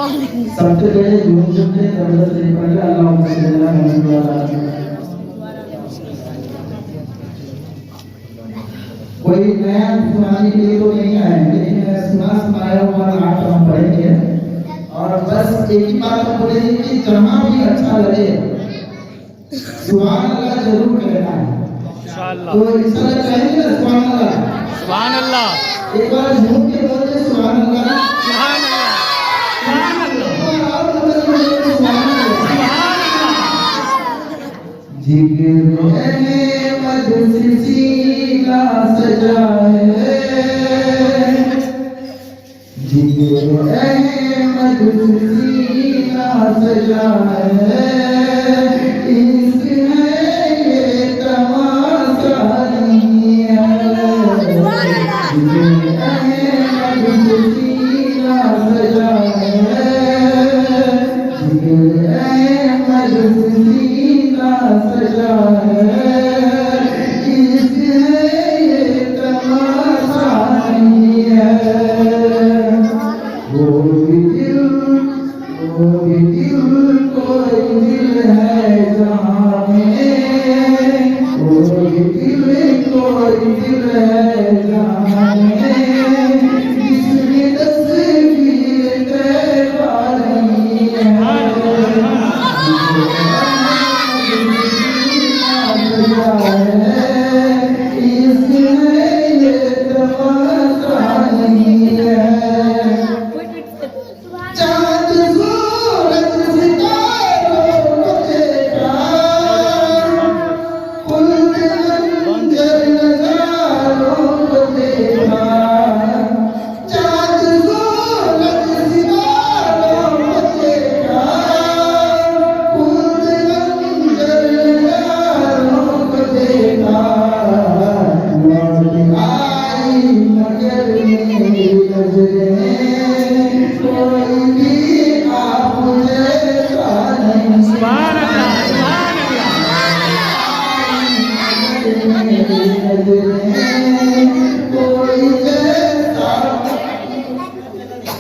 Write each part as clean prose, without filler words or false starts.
सबसे पहले झूम से जबरदस्त पढ़ अल्लाह कोई नया सुनाने के लिए तो नहीं आए, लेकिन सुनाया हुआ नाट हम पढ़ेंगे। और बस एक ही बात बोलेंगे कि जहाँ भी अच्छा लगे सुभान अल्लाह जरूर कहना है। तो इस तरह कहेंगे सुभान अल्लाह, सुभान अल्लाह। एक बार झूम के बोलते सुभान अल्लाह, सुभान अल्लाह, सुभान अल्लाह। जिक्र अहमद से सीना सजा है, जिक्र अहमद से सीना सजा है, इश्क है ये तमाशा नहीं है। जिक्र अहमद से सीना सजा है, जिक्र अहमद से सीना सजा है, इश्क है ये तमाशा नहीं है। कोई दिल कोई दिल है जहाँ में, कोई दिल है जहाँ में, जिसमें तस्वीर तेरा नहीं है।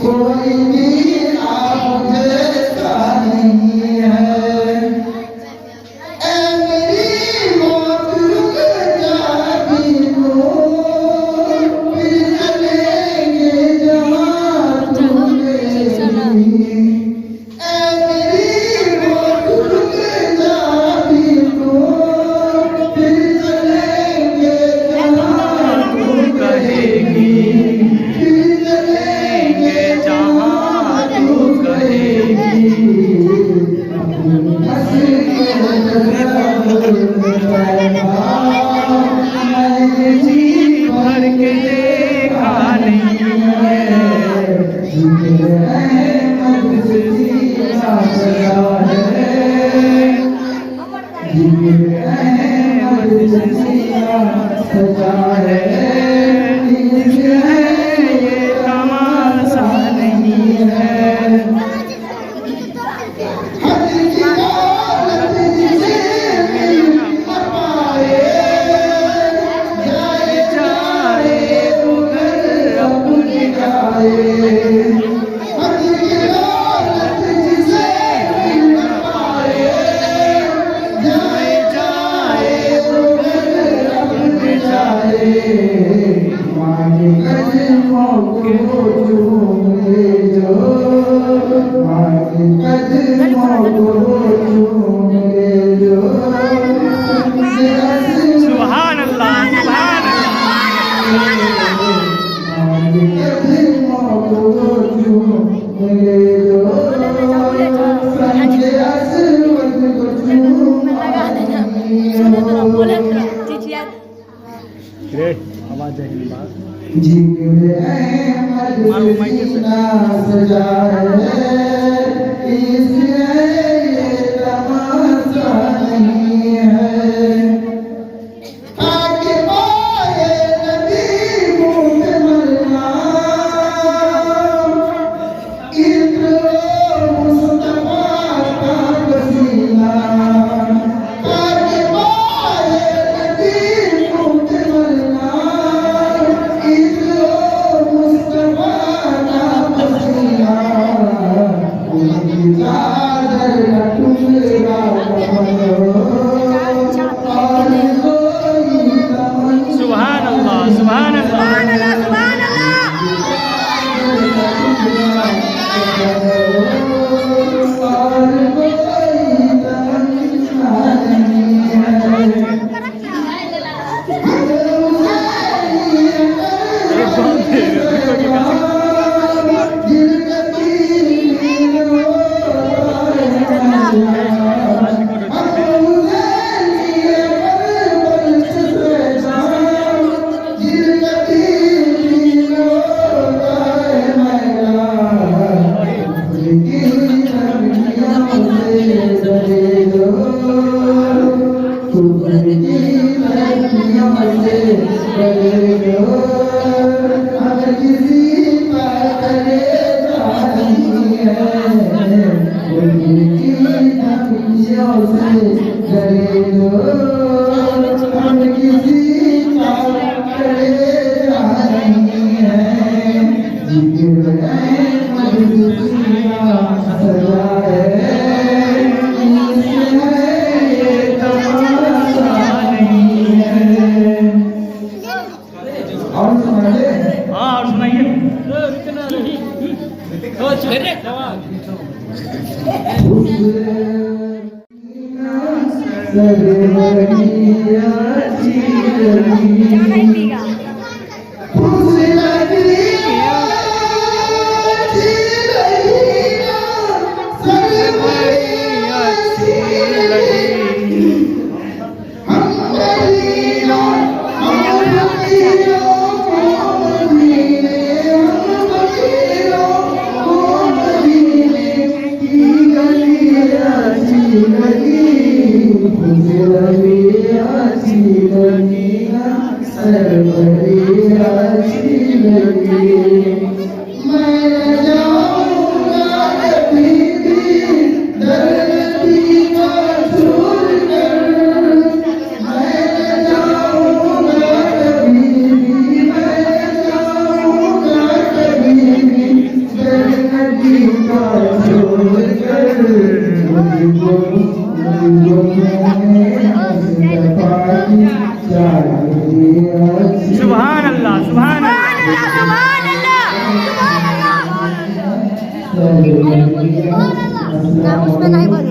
कोई भी आप जैसा नहीं है। ऐ मेरी मौत रुक जाती हो, फिर चलेंगे जहाँ तुम गई। ऐ मेरी मौत रुक जाती हो, फिर चलेंगे जहाँ तुम कहेगी। सुभान अल्लाह, सुभान जिक्र अहमद से सीना सजा है, इश्क है ये तमाशा नहीं है। आगे पाए नबी मुँह पे मरना, इत्र मुस्तफा का पसीना। आगे पाए नबी मुँह पे मरना, मुस्तफा का पसीना। और सुनाइए। हाँ और सुनाइए सुभान अल्लाह सुभान अल्लाह उसमें नहीं बोल